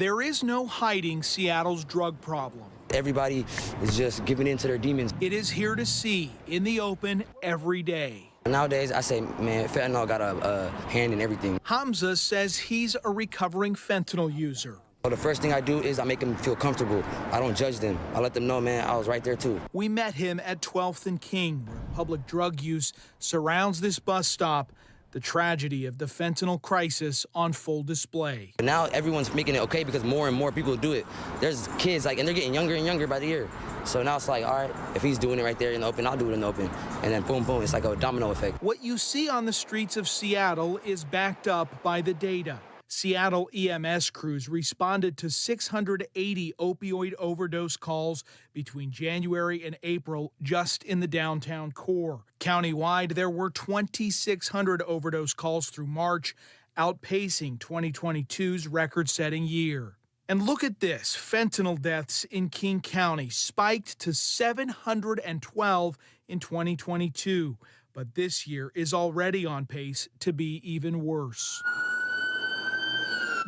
There is no hiding Seattle's drug problem. Everybody is just giving in to their demons. It is here to see in the open every day. Nowadays, I say, man, fentanyl got a hand in everything. Hamza says he's a recovering fentanyl user. So the first thing I do is I make them feel comfortable. I don't judge them. I let them know, man, I was right there too. We met him at 12th and King, where public drug use surrounds this bus stop. The tragedy of the fentanyl crisis on full display. Now everyone's making it okay because more and more people do it. There's kids, and they're getting younger and younger by the year. So now it's like, all right, if he's doing it right there in the open, I'll do it in the open. And then boom, boom, it's like a domino effect. What you see on the streets of Seattle is backed up by the data. Seattle EMS crews responded to 680 opioid overdose calls between January and April just in the downtown core. Countywide, there were 2,600 overdose calls through March, outpacing 2022's record-setting year. And look at this, fentanyl deaths in King County spiked to 712 in 2022, but this year is already on pace to be even worse.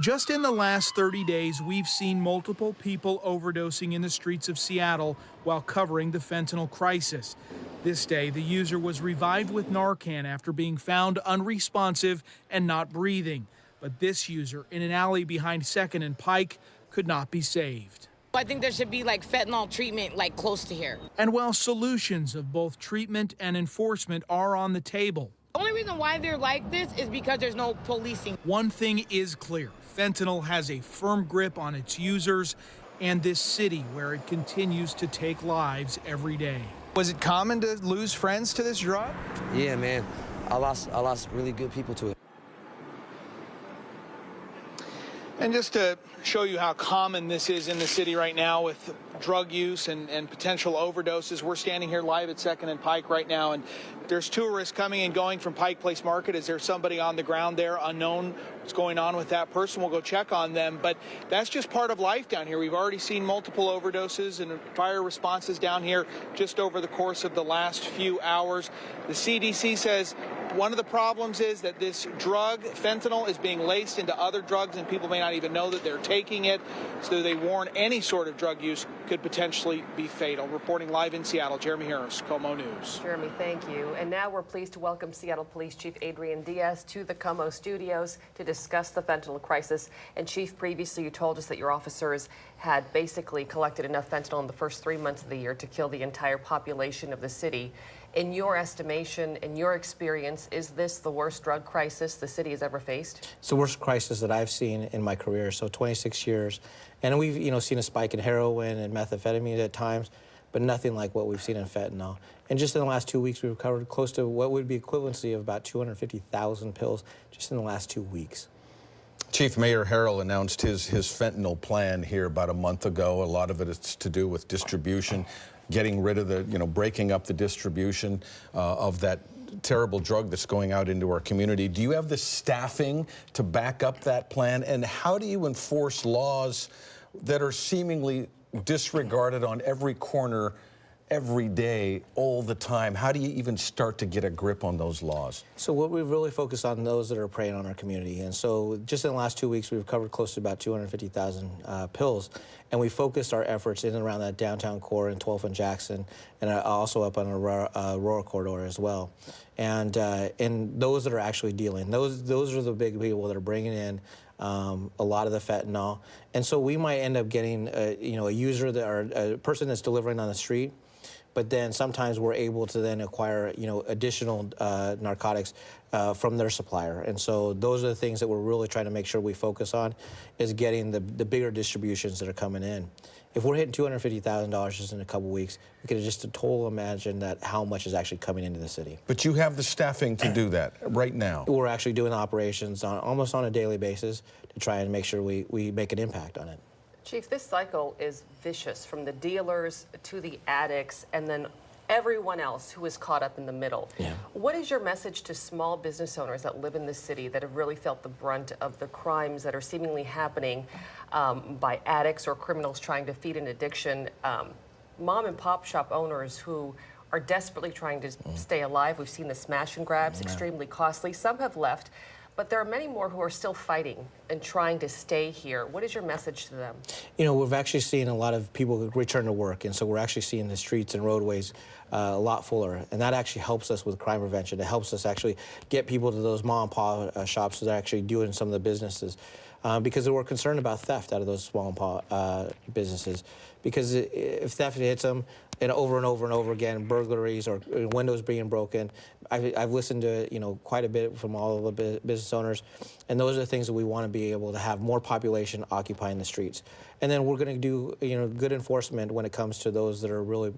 Just in the last 30 days, we've seen multiple people overdosing in the streets of Seattle while covering the fentanyl crisis. This day, the user was revived with Narcan after being found unresponsive and not breathing. But this user in an alley behind 2nd and Pike could not be saved. I think there should be fentanyl treatment close to here. And while solutions of both treatment and enforcement are on the table, The only reason why they're like this is because there's no policing. one thing is clear. Fentanyl has a firm grip on its users and this city where it continues to take lives every day. Was it common to lose friends to this drug? Yeah, man, I lost really good people to it. And just to show you how common this is in the city right now with drug use and potential overdoses, we're standing here live at 2nd and Pike right now, and there's tourists coming and going from Pike Place Market. Is there somebody on the ground there unknown? What's going on with that person? We'll go check on them, but that's just part of life down here. We've already seen multiple overdoses and fire responses down here just over the course of the last few hours. The CDC says one of the problems is that this drug, fentanyl, is being laced into other drugs and people may not even know that they're taking it. So they warn any sort of drug use could potentially be fatal. Reporting live in Seattle, Jeremy Harris, KOMO News. Jeremy, thank you. And now we're pleased to welcome Seattle Police Chief Adrian Diaz to the KOMO studios to discuss the fentanyl crisis. And Chief, previously you told us that your officers had basically collected enough fentanyl in the first 3 months of the year to kill the entire population of the city. In your estimation, in your experience, is this the worst drug crisis the city has ever faced? It's the worst crisis that I've seen in my career, so 26 years. And we've, seen a spike in heroin and methamphetamine at times, but nothing like what we've seen in fentanyl. And just in the last 2 weeks, we've recovered close to what would be equivalency of about 250,000 pills just in the last 2 weeks. Chief, Mayor Harrell announced his fentanyl plan here about a month ago. A lot of it is to do with distribution, getting rid of the, breaking up the distribution of that terrible drug that's going out into our community. Do you have the staffing to back up that plan? And how do you enforce laws that are seemingly disregarded on every corner, every day, all the time? How do you even start to get a grip on those laws? So what we've really focused on those that are preying on our community. And so just in the last 2 weeks, we've covered close to about 250,000 pills. And we focused our efforts in and around that downtown core in 12th and Jackson, and also up on the Aurora corridor as well. And those that are actually dealing, those are the big people that are bringing in a lot of the fentanyl. And so we might end up getting a user or a person that's delivering on the street, but then sometimes we're able to then acquire additional narcotics from their supplier. And so those are the things that we're really trying to make sure we focus on, is getting the bigger distributions that are coming in. If we're hitting $250,000 just in a couple weeks, we could just totally imagine that how much is actually coming into the city. But you have the staffing to do that right now. We're actually doing operations almost on a daily basis to try and make sure we make an impact on it. Chief, this cycle is vicious, from the dealers to the addicts and then everyone else who is caught up in the middle. Yeah. What is your message to small business owners that live in this city that have really felt the brunt of the crimes that are seemingly happening by addicts or criminals trying to feed an addiction? Mom and pop shop owners who are desperately trying to stay alive. We've seen the smash and grabs, extremely costly. Some have left. But there are many more who are still fighting and trying to stay here. What is your message to them? You know, we've actually seen a lot of people return to work, and so we're actually seeing the streets and roadways a lot fuller, and that actually helps us with crime prevention. It helps us actually get people to those mom and pop shops that are actually doing some of the businesses, because we're concerned about theft out of those small and pop businesses. Because if theft hits them, and over and over and over again, burglaries or windows being broken. I've listened to quite a bit from all of the business owners, and those are the things that we want to be able to have more population occupying the streets. And then we're going to do good enforcement when it comes to those that are really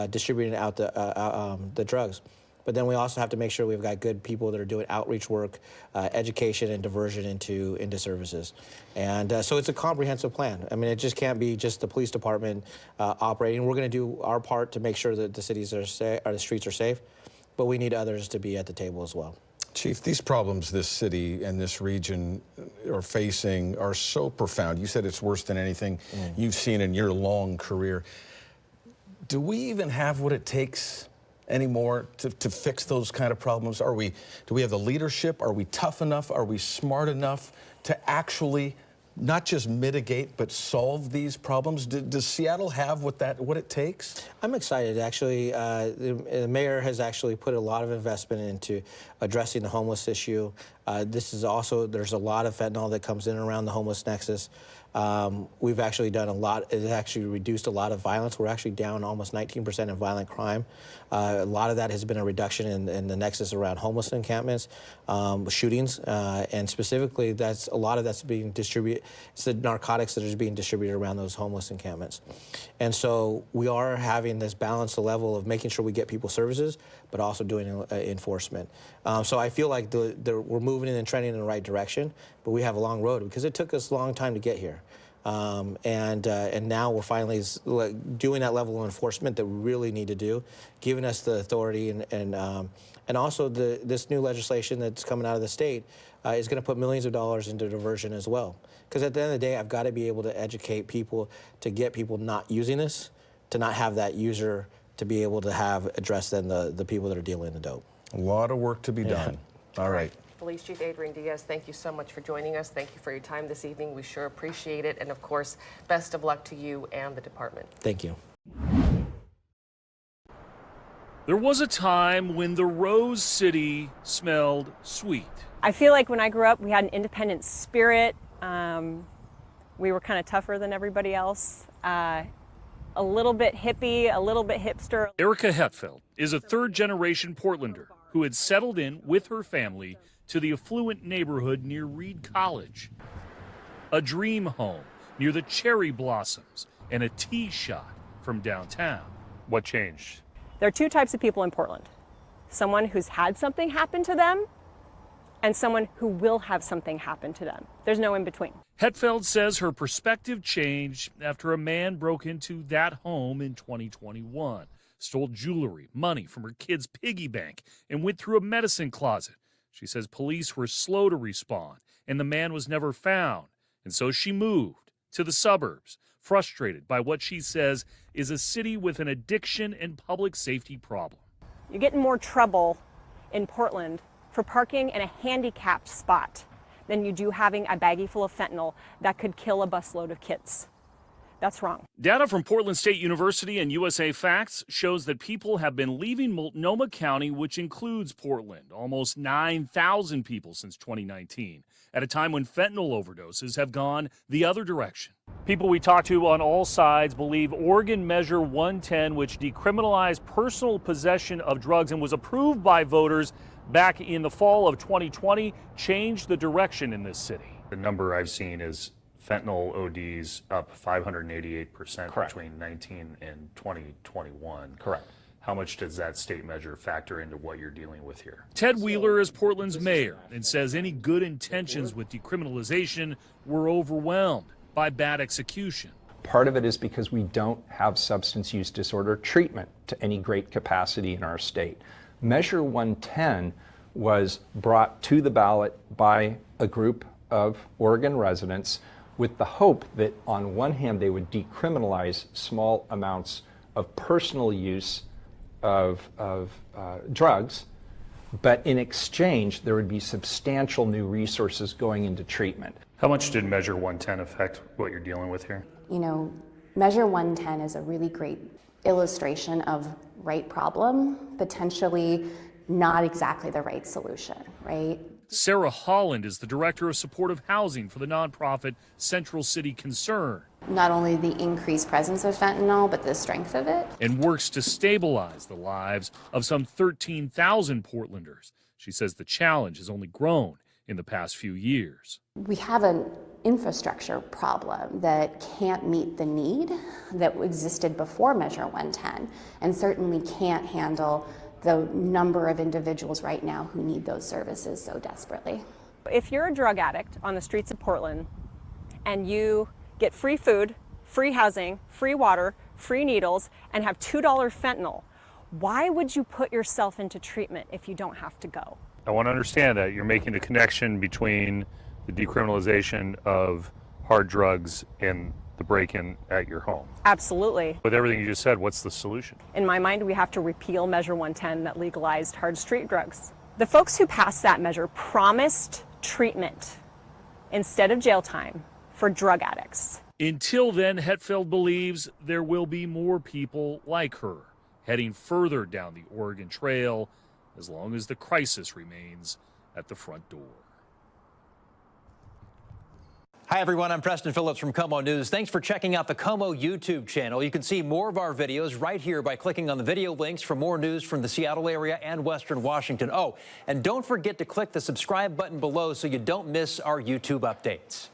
distributing out the drugs. But then we also have to make sure we've got good people that are doing outreach work, education, and diversion into services. And so it's a comprehensive plan. I mean, it just can't be just the police department operating. We're going to do our part to make sure that the cities are safe, or the streets are safe, but we need others to be at the table as well. Chief, these problems this city and this region are facing are so profound. You said it's worse than anything you've seen in your long career. Do we even have what it takes anymore to fix those kind of problems? Do we have the leadership? Are we tough enough? Are we smart enough to actually not just mitigate but solve these problems? Does Seattle have what it takes? I'm excited, actually. The mayor has actually put a lot of investment into addressing the homeless issue. There's a lot of fentanyl that comes in and around the homeless nexus. We've actually done a lot. It's actually reduced a lot of violence. We're actually down almost 19% in violent crime. A lot of that has been a reduction in the nexus around homeless encampments, shootings, and specifically a lot of that's being distributed. It's the narcotics that are being distributed around those homeless encampments. And so we are having this balanced level of making sure we get people services, but also doing enforcement. So I feel like we're moving and trending in the right direction, but we have a long road because it took us a long time to get here. And now we're finally doing that level of enforcement that we really need to do, giving us the authority, and also this new legislation that's coming out of the state is going to put millions of dollars into diversion as well. Because at the end of the day, I've got to be able to educate people to get people not using this, to not have that user to be able to address then the people that are dealing the dope. A lot of work to be done. All right. Police Chief Adrian Diaz, thank you so much for joining us. Thank you for your time this evening. We sure appreciate it. And of course, best of luck to you and the department. Thank you. There was a time when the Rose City smelled sweet. I feel like when I grew up, we had an independent spirit. We were kind of tougher than everybody else. A little bit hippie, a little bit hipster. Erica Hetfeld is a third-generation Portlander who had settled in with her family to the affluent neighborhood near Reed College. A dream home near the cherry blossoms and a tea shot from downtown. What changed? There are two types of people in Portland. Someone who's had something happen to them and someone who will have something happen to them. There's no in between. Hetfeld says her perspective changed after a man broke into that home in 2021, stole jewelry, money from her kid's piggy bank, and went through a medicine closet. She says police were slow to respond, and the man was never found. And so she moved to the suburbs, frustrated by what she says is a city with an addiction and public safety problem. You get in more trouble in Portland for parking in a handicapped spot than you do having a baggie full of fentanyl that could kill a busload of kids. That's wrong. Data from Portland State University and USA Facts shows that people have been leaving Multnomah County, which includes Portland, almost 9,000 people since 2019, at a time when fentanyl overdoses have gone the other direction. People we talked to on all sides believe Oregon Measure 110, which decriminalized personal possession of drugs and was approved by voters back in the fall of 2020, changed the direction in this city. The number I've seen is fentanyl ODs up 588% between 19 and 2021. Correct. How much does that state measure factor into what you're dealing with here? Ted Wheeler is Portland's mayor and says any good intentions with decriminalization were overwhelmed by bad execution. Part of it is because we don't have substance use disorder treatment to any great capacity in our state. Measure 110 was brought to the ballot by a group of Oregon residents with the hope that on one hand they would decriminalize small amounts of personal use of drugs, but in exchange, there would be substantial new resources going into treatment. How much did Measure 110 affect what you're dealing with here? You know, Measure 110 is a really great illustration of right problem, potentially not exactly the right solution, right? Sarah Holland is the director of supportive housing for the nonprofit Central City Concern. Not only the increased presence of fentanyl, but the strength of it. And works to stabilize the lives of some 13,000 Portlanders. She says the challenge has only grown in the past few years. We have an infrastructure problem that can't meet the need that existed before Measure 110, and certainly can't handle the number of individuals right now who need those services so desperately. If you're a drug addict on the streets of Portland and you get free food, free housing, free water, free needles, and have $2 fentanyl, why would you put yourself into treatment if you don't have to go? I want to understand that you're making the connection between the decriminalization of hard drugs and the break-in at your home. Absolutely. With everything you just said, what's the solution? In my mind, we have to repeal Measure 110 that legalized hard street drugs. The folks who passed that measure promised treatment instead of jail time for drug addicts. Until then, Hetfeld believes there will be more people like her heading further down the Oregon Trail as long as the crisis remains at the front door. Hi, everyone. I'm Preston Phillips from KOMO News. Thanks for checking out the KOMO YouTube channel. You can see more of our videos right here by clicking on the video links for more news from the Seattle area and Western Washington. Oh, and don't forget to click the subscribe button below so you don't miss our YouTube updates.